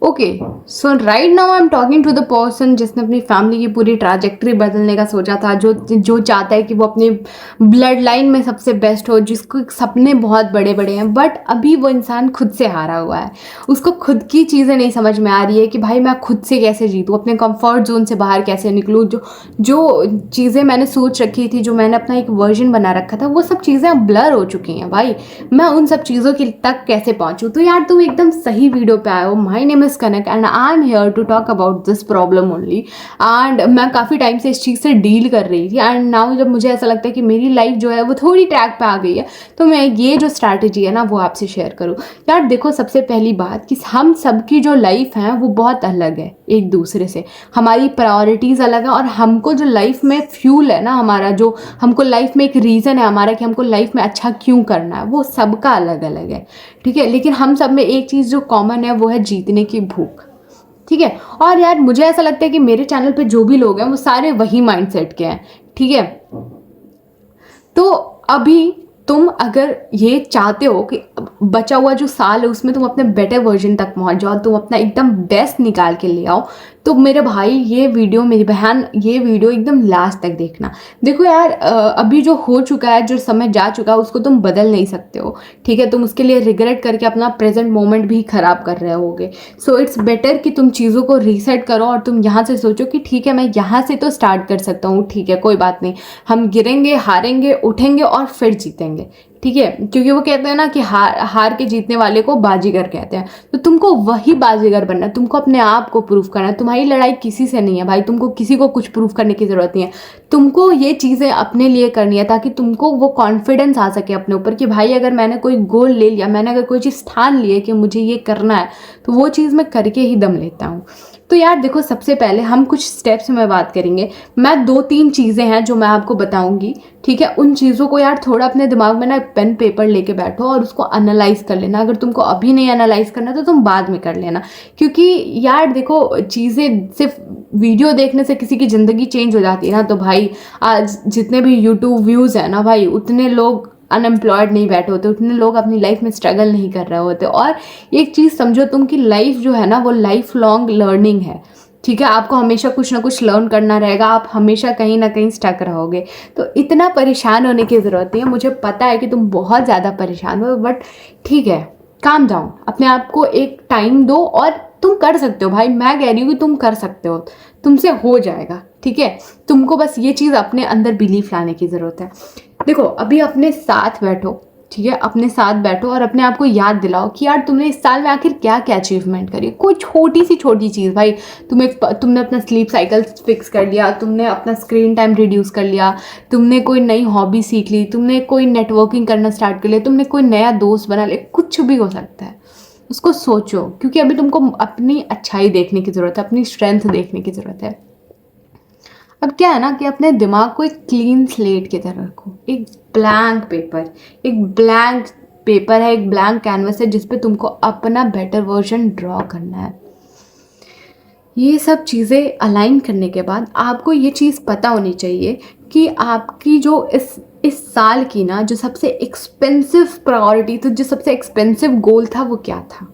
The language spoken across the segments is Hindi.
Okay, so right now I am talking to the person जिसने अपनी फैमिली की पूरी ट्रैजेक्टरी बदलने का सोचा था, जो जो चाहता है कि वो अपने ब्लड लाइन में सबसे बेस्ट हो, जिसको सपने बहुत बड़े बड़े हैं, बट अभी वो इंसान खुद से हारा हुआ है। उसको खुद की चीज़ें नहीं समझ में आ रही है कि भाई मैं खुद से कैसे जीतूँ, अपने कंफर्ट जोन से बाहर कैसे निकलूँ। जो जो चीज़ें मैंने सोच रखी थी, जो मैंने अपना एक वर्जन बना रखा था, वो सब चीज़ें अब ब्लर हो चुकी हैं भाई। मैं उन सब चीज़ों की तक कैसे पहुँचूँ? तो यार तुम एकदम सही वीडियो पे आए हो। My name is Kanak and I am here to talk about this problem only. And मैं काफ़ी टाइम से इस चीज़ से डील कर रही थी, एंड नाउ जब मुझे ऐसा लगता है कि मेरी लाइफ जो है वो थोड़ी ट्रैक पे आ गई है, तो मैं ये जो स्ट्रैटेजी है ना वो आपसे शेयर करूँ। यार देखो, सबसे पहली बात कि हम सबकी जो लाइफ है वो बहुत अलग है एक दूसरे से। हमारी प्रायोरिटीज़ अलग है, और हमको जो लाइफ में फ्यूल है ना हमारा, जो हमको लाइफ में एक रीज़न है हमारा कि हमको लाइफ में अच्छा क्यों करना है, वो सबका अलग अलग है। ठीक है, लेकिन हम सब में एक चीज़ जो कॉमन है वो है जीतने की भूख। ठीक है, और यार मुझे ऐसा लगता है कि मेरे चैनल पे जो भी लोग हैं वो सारे वही माइंडसेट के हैं। ठीक है, तो अभी तुम अगर ये चाहते हो कि बचा हुआ जो साल है उसमें तुम अपने बेटर वर्जन तक पहुंच जाओ, तुम अपना एकदम बेस्ट निकाल के ले आओ, तो मेरे भाई ये वीडियो, मेरी बहन, ये वीडियो एकदम लास्ट तक देखना। देखो यार, अभी जो हो चुका है, जो समय जा चुका है, उसको तुम बदल नहीं सकते हो। ठीक है, तुम उसके लिए रिग्रेट करके अपना प्रेजेंट मोमेंट भी खराब कर रहे होगे। सो इट्स बेटर कि तुम चीज़ों को रीसेट करो और तुम यहाँ से सोचो कि ठीक है, मैं यहाँ से तो स्टार्ट कर सकता हूँ। ठीक है, कोई बात नहीं, हम गिरेंगे, हारेंगे, उठेंगे और फिर जीतेंगे। ठीक है, क्योंकि वो कहते हैं ना कि हार के जीतने वाले को बाजीगर कहते हैं। तो तुमको वही बाजीगर बनना है, तुमको अपने आप को प्रूव करना है। तुम्हारी लड़ाई किसी से नहीं है भाई, तुमको किसी को कुछ प्रूव करने की ज़रूरत नहीं है। तुमको ये चीज़ें अपने लिए करनी है ताकि तुमको वो कॉन्फिडेंस आ सके अपने ऊपर कि भाई अगर मैंने कोई गोल ले लिया, मैंने अगर कोई चीज़ ठान ली है कि मुझे ये करना है, तो वो चीज़ मैं करके ही दम लेता हूँ। तो यार देखो, सबसे पहले हम कुछ स्टेप्स में बात करेंगे। मैं 2-3 चीज़ें हैं जो मैं आपको बताऊंगी। ठीक है, उन चीज़ों को यार थोड़ा अपने दिमाग में ना पेन पेपर लेके बैठो और उसको एनालाइज कर लेना। अगर तुमको अभी नहीं एनालाइज करना तो तुम बाद में कर लेना, क्योंकि यार देखो, चीज़ें सिर्फ वीडियो देखने से किसी की ज़िंदगी चेंज हो जाती है ना, तो भाई आज जितने भी यूट्यूब व्यूज़ हैं ना भाई, उतने लोग अनएम्प्लॉयड नहीं बैठे होते, उतने लोग अपनी लाइफ में स्ट्रगल नहीं कर रहे होते। और एक चीज़ समझो तुम कि लाइफ जो है ना वो लाइफ लॉन्ग लर्निंग है। ठीक है, आपको हमेशा कुछ ना कुछ लर्न करना रहेगा, आप हमेशा कहीं ना कहीं स्टक रहोगे। तो इतना परेशान होने की ज़रूरत नहीं है। मुझे पता है कि तुम बहुत ज़्यादा परेशान हो, बट ठीक है, काम डाउन, अपने आप को एक टाइम दो और तुम कर सकते हो भाई। मैं कह रही हूँ कि तुम कर सकते हो, तुमसे हो जाएगा। ठीक है, तुमको बस ये चीज़ अपने अंदर बिलीफ लाने की ज़रूरत है। देखो, अभी अपने साथ बैठो। ठीक है, अपने साथ बैठो और अपने आप को याद दिलाओ कि यार तुमने इस साल में आखिर क्या क्या अचीवमेंट करी। कोई छोटी सी छोटी चीज़ भाई, तुमने अपना स्लीप साइकिल फिक्स कर लिया, तुमने अपना स्क्रीन टाइम रिड्यूस कर लिया, तुमने कोई नई हॉबी सीख ली, तुमने कोई नेटवर्किंग करना स्टार्ट कर लिया, तुमने कोई नया दोस्त बना लिया, कुछ भी हो सकता है। उसको सोचो, क्योंकि अभी तुमको अपनी अच्छाई देखने की ज़रूरत है, अपनी स्ट्रेंथ देखने की ज़रूरत है। अब क्या है ना कि अपने दिमाग को एक क्लीन स्लेट की तरह रखो, एक ब्लैंक पेपर। एक ब्लैंक पेपर है, एक ब्लैंक कैनवस है जिस पे तुमको अपना बेटर वर्जन ड्रॉ करना है। ये सब चीज़ें अलाइन करने के बाद आपको ये चीज़ पता होनी चाहिए कि आपकी जो इस साल की ना जो सबसे एक्सपेंसिव प्रायोरिटी थी, जो सबसे एक्सपेंसिव गोल था, वो क्या था।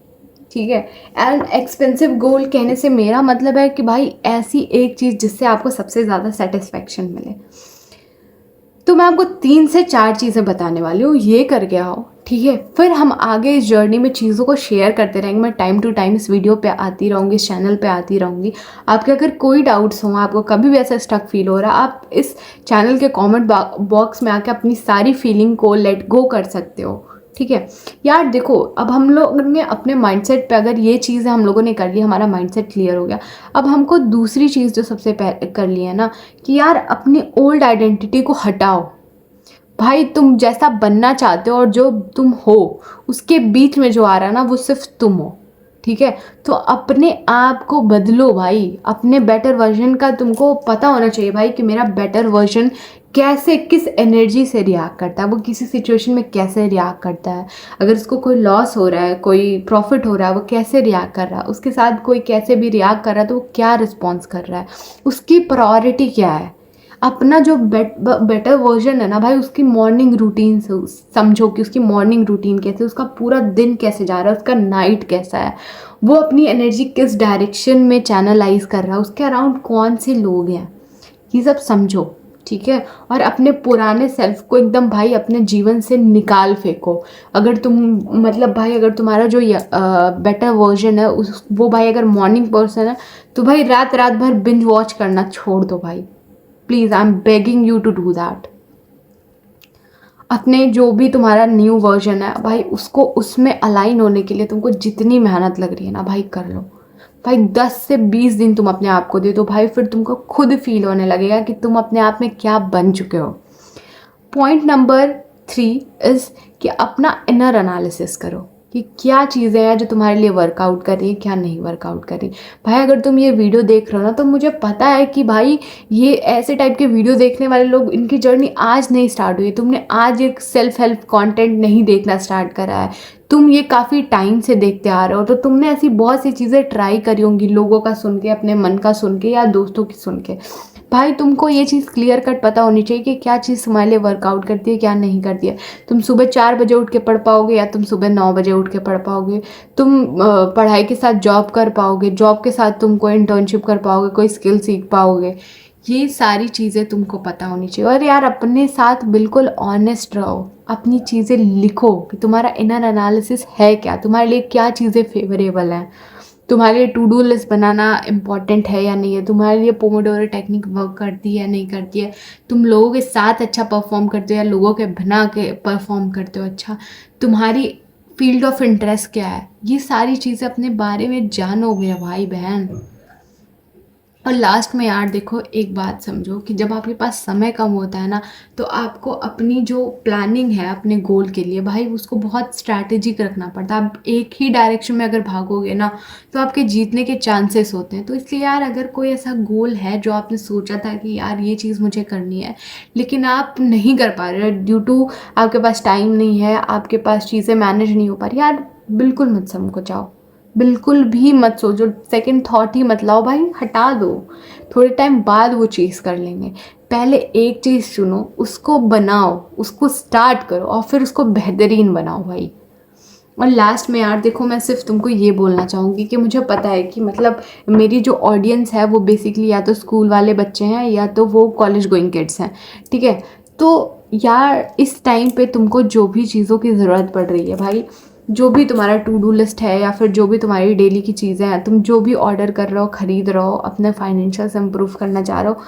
ठीक है, एंड एक्सपेंसिव गोल कहने से मेरा मतलब है कि भाई ऐसी एक चीज़ जिससे आपको सबसे ज़्यादा सेटिस्फैक्शन मिले। तो मैं आपको 3 से 4 चीज़ें बताने वाली हूँ, ये करके आओ। ठीक है, फिर हम आगे इस जर्नी में चीज़ों को शेयर करते रहेंगे। मैं टाइम टू टाइम इस वीडियो पे आती रहूँगी, इस चैनल पे आती रहूँगी। आपके अगर कोई डाउट्स हो, आपको कभी भी ऐसा स्टक फील हो रहा, आप इस चैनल के कमेंट बॉक्स में आके अपनी सारी फीलिंग को लेट गो कर सकते हो। ठीक है यार, देखो, अब हम लोग ने अपने माइंडसेट पे अगर ये चीज़ हम लोगों ने कर ली, हमारा माइंडसेट क्लियर हो गया। अब हमको दूसरी चीज़ जो सबसे पहले कर ली है ना, कि यार अपनी ओल्ड आइडेंटिटी को हटाओ। भाई तुम जैसा बनना चाहते हो और जो तुम हो, उसके बीच में जो आ रहा है ना वो सिर्फ तुम हो। ठीक है, तो अपने आप को बदलो भाई, अपने बेटर वर्जन का तुमको पता होना चाहिए भाई कि मेरा बेटर वर्जन कैसे, किस एनर्जी से रिएक्ट करता है, वो किसी सिचुएशन में कैसे रिएक्ट करता है। अगर उसको कोई लॉस हो रहा है, कोई प्रॉफिट हो रहा है, वो कैसे रिएक्ट कर रहा है, उसके साथ कोई कैसे भी रिएक्ट कर रहा है तो वो क्या रिस्पॉन्स कर रहा है, उसकी प्रायोरिटी क्या है। अपना जो बेटर वर्जन है ना भाई, उसकी मॉर्निंग रूटीन से समझो कि उसकी मॉर्निंग रूटीन कैसे, उसका पूरा दिन कैसे जा रहा है, उसका नाइट कैसा है, वो अपनी एनर्जी किस डायरेक्शन में चैनलाइज कर रहा है, उसके अराउंड कौन से लोग हैं, ये सब समझो। ठीक है, और अपने पुराने सेल्फ को एकदम भाई अपने जीवन से निकाल फेंको। अगर तुम मतलब भाई अगर तुम्हारा जो बेटर वर्जन है उस वो भाई अगर मॉर्निंग पर्सन है, तो भाई रात रात भर बिंज वॉच करना छोड़ दो भाई, please I am begging you to do that. अपने जो भी तुम्हारा न्यू वर्जन है भाई, उसको उसमें अलाइन होने के लिए तुमको जितनी मेहनत लग रही है ना भाई, कर लो भाई। 10 से 20 दिन तुम अपने आप को दे दो भाई, फिर तुमको खुद फील होने लगेगा कि तुम अपने आप में क्या बन चुके हो। पॉइंट नंबर 3 इज़ कि अपना इनर एनालिसिस करो कि क्या चीज़ें हैं जो तुम्हारे लिए वर्कआउट कर रही है, क्या नहीं वर्कआउट कर रही। भाई अगर तुम ये वीडियो देख रहे हो ना, तो मुझे पता है कि भाई ये ऐसे टाइप के वीडियो देखने वाले लोग, इनकी जर्नी आज नहीं स्टार्ट हुई, तुमने आज एक सेल्फ हेल्प कंटेंट नहीं देखना स्टार्ट करा है, तुम ये काफ़ी टाइम से देखते आ रहे हो। तो तुमने ऐसी बहुत सी चीज़ें ट्राई करी होंगी, लोगों का सुन के, अपने मन का सुन के, या दोस्तों की सुन के। भाई तुमको ये चीज़ क्लियर कट पता होनी चाहिए कि क्या चीज़ तुम्हारे लिए वर्कआउट करती है, क्या नहीं करती है। तुम सुबह 4 बजे उठ के पढ़ पाओगे, या तुम सुबह 9 बजे उठ के पढ़ पाओगे। तुम पढ़ाई के साथ जॉब कर पाओगे, जॉब के साथ तुम कोई इंटर्नशिप कर पाओगे, कोई स्किल सीख पाओगे। ये सारी चीज़ें तुमको पता होनी चाहिए। और यार अपने साथ बिल्कुल ऑनेस्ट रहो, अपनी चीज़ें लिखो कि तुम्हारा इनर एनालिसिस है क्या, तुम्हारे लिए क्या चीज़ें फेवरेबल हैं, तुम्हारे लिए टू डू लिस्ट बनाना इम्पॉर्टेंट है या नहीं है, तुम्हारे लिए पोमोडोरो टेक्निक वर्क करती है या नहीं करती है, तुम लोगों के साथ अच्छा परफॉर्म करते हो या लोगों के बिना के परफॉर्म करते हो अच्छा, तुम्हारी फील्ड ऑफ इंटरेस्ट क्या है। ये सारी चीज़ें अपने बारे में जानो मेरा भाई बहन। और लास्ट में यार देखो, एक बात समझो कि जब आपके पास समय कम होता है ना, तो आपको अपनी जो प्लानिंग है अपने गोल के लिए भाई, उसको बहुत स्ट्रैटेजिक रखना पड़ता है। आप एक ही डायरेक्शन में अगर भागोगे ना, तो आपके जीतने के चांसेस होते हैं। तो इसलिए यार अगर कोई ऐसा गोल है जो आपने सोचा था कि यार ये चीज़ मुझे करनी है, लेकिन आप नहीं कर पा रहे ड्यू टू आपके पास टाइम नहीं है, आपके पास चीज़ें मैनेज नहीं हो पा रही, यार बिल्कुल मत संकोचाओ, बिल्कुल भी मत सोचो, सेकंड थॉट ही मत लाओ भाई, हटा दो। थोड़े टाइम बाद वो चीज़ कर लेंगे। पहले एक चीज़ चुनो, उसको बनाओ, उसको स्टार्ट करो, और फिर उसको बेहतरीन बनाओ भाई। और लास्ट में यार देखो, मैं सिर्फ तुमको ये बोलना चाहूँगी कि मुझे पता है कि मतलब मेरी जो ऑडियंस है वो बेसिकली या तो स्कूल वाले बच्चे हैं या तो वो कॉलेज गोइंग किड्स हैं, ठीक है। तो यार इस टाइम पे तुमको जो भी चीज़ों की ज़रूरत पड़ रही है भाई, जो भी तुम्हारा टू डू लिस्ट है या फिर जो भी तुम्हारी डेली की चीज़ें हैं, तुम जो भी ऑर्डर कर रहे हो, ख़रीद रहे हो, अपने फाइनेंशियल इम्प्रूव करना चाह रहे हो,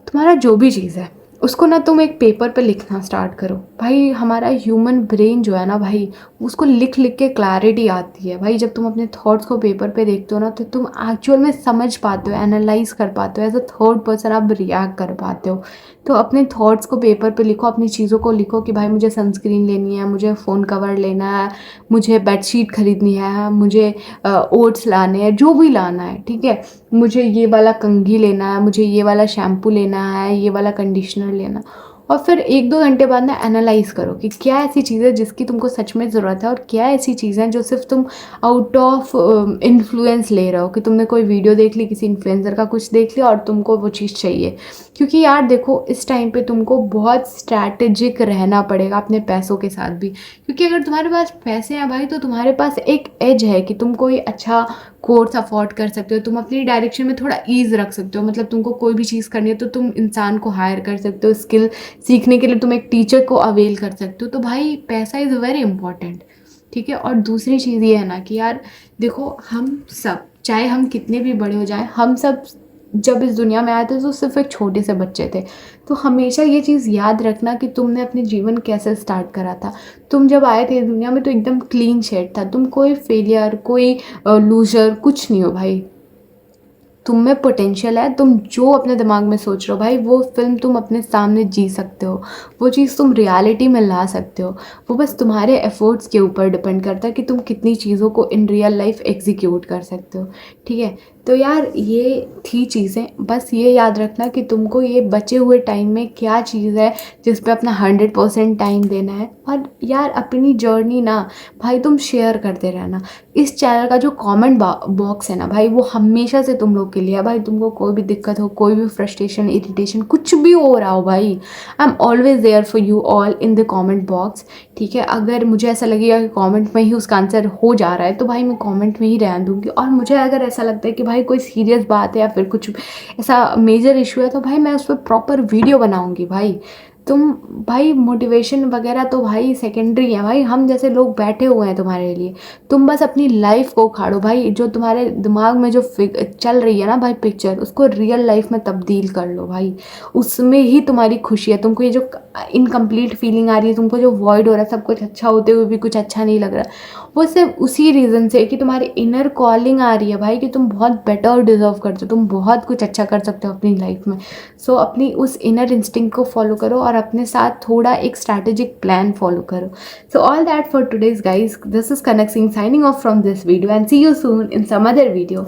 तुम्हारा जो भी चीज़ है उसको ना तुम एक पेपर पे लिखना स्टार्ट करो भाई। हमारा ह्यूमन ब्रेन जो है ना भाई, उसको लिख लिख के क्लैरिटी आती है भाई। जब तुम अपने थॉट्स को पेपर पे देखते हो ना, तो तुम एक्चुअल में समझ पाते हो, एनालाइज कर पाते हो, एज अ थर्ड पर्सन आप रिएक्ट कर पाते हो। तो अपने थॉट्स को पेपर पे लिखो, अपनी चीज़ों को लिखो कि भाई मुझे सनस्क्रीन लेनी है, मुझे फ़ोन कवर लेना है, मुझे बेडशीट खरीदनी है, मुझे ओट्स लाने हैं, जो भी लाना है, ठीक है, मुझे ये वाला कंघी लेना है, मुझे ये वाला शैम्पू लेना है, ये वाला कंडीशनर लेना। और फिर 1-2 घंटे बाद ना एनालाइज़ करो कि क्या ऐसी चीज़ है जिसकी तुमको सच में ज़रूरत है, और क्या ऐसी चीज़ें हैं जो सिर्फ तुम आउट ऑफ इन्फ्लुएंस ले रहे हो, कि तुमने कोई वीडियो देख ली, किसी इन्फ्लुएंसर का कुछ देख लिया और तुमको वो चीज़ चाहिए। क्योंकि यार देखो, इस टाइम पे तुमको बहुत स्ट्रैटेजिक रहना पड़ेगा अपने पैसों के साथ भी। क्योंकि अगर तुम्हारे पास पैसे हैं भाई, तो तुम्हारे पास एक एज है कि तुम कोई अच्छा कोर्स अफोर्ड कर सकते हो, तुम अपनी डायरेक्शन में थोड़ा ईज़ रख सकते हो। मतलब तुमको कोई भी चीज़ करनी है तो तुम इंसान को हायर कर सकते हो, स्किल सीखने के लिए तुम एक टीचर को अवेल कर सकते हो। तो भाई पैसा इज़ वेरी इंपॉर्टेंट, ठीक है। और दूसरी चीज़ ये है ना कि यार देखो, हम सब चाहे हम कितने भी बड़े हो जाएं, हम सब जब इस दुनिया में आए थे तो सिर्फ एक छोटे से बच्चे थे। तो हमेशा ये चीज़ याद रखना कि तुमने अपने जीवन कैसे स्टार्ट करा था। तुम जब आए थे इस दुनिया में तो एकदम क्लीन शेट था, तुम कोई फेलियर, कोई लूज़र कुछ नहीं हो भाई। तुम में पोटेंशियल है, तुम जो अपने दिमाग में सोच रहे हो भाई, वो फिल्म तुम अपने सामने जी सकते हो, वो चीज़ तुम रियलिटी में ला सकते हो। वो बस तुम्हारे एफर्ट्स के ऊपर डिपेंड करता है कि तुम कितनी चीज़ों को इन रियल लाइफ एग्जीक्यूट कर सकते हो, ठीक है। तो यार ये थी चीज़ें, बस ये याद रखना कि तुमको ये बचे हुए टाइम में क्या चीज़ है जिस पे अपना 100% टाइम देना है। और यार अपनी जर्नी ना भाई तुम शेयर करते रहना। इस चैनल का जो कमेंट बॉक्स है ना भाई, वो हमेशा से तुम लोग के आपके लिए है भाई। तुमको कोई भी दिक्कत हो, कोई भी फ्रस्ट्रेशन, इरिटेशन, कुछ भी हो रहा हो भाई, I am always there for you all in the comment box. ठीक है, अगर मुझे ऐसा लगेगा कि कमेंट में ही उसका आंसर हो जा रहा है तो भाई मैं कमेंट में ही रहने दूँगी। और मुझे अगर ऐसा लगता है कि भाई कोई सीरियस बात है या फिर कुछ ऐसा मेजर इशू है तो भाई मैं उस पर प्रॉपर वीडियो बनाऊँगी भाई। तुम भाई मोटिवेशन वगैरह तो भाई सेकेंडरी है भाई, हम जैसे लोग बैठे हुए हैं तुम्हारे लिए। तुम बस अपनी लाइफ को उखाड़ो भाई, जो तुम्हारे दिमाग में जो चल रही है ना भाई पिक्चर, उसको रियल लाइफ में तब्दील कर लो भाई। उसमें ही तुम्हारी खुशी है। तुमको ये जो इनकम्प्लीट फीलिंग आ रही है, तुमको जो वॉइड हो रहा है, सब कुछ अच्छा होते हुए भी कुछ अच्छा नहीं लग रहा, वो सिर्फ उसी रीज़न से कि तुम्हारी इनर कॉलिंग आ रही है भाई कि तुम बहुत बेटर डिजर्व करते हो, तुम बहुत कुछ अच्छा कर सकते हो अपनी लाइफ में। सो अपनी उस इनर इंस्टिंक्ट को फॉलो करो और अपने साथ थोड़ा एक स्ट्रैटेजिक प्लान फॉलो करो। So all that for today's guys, this is Kanak Singh signing off from this video and see you soon in some other video.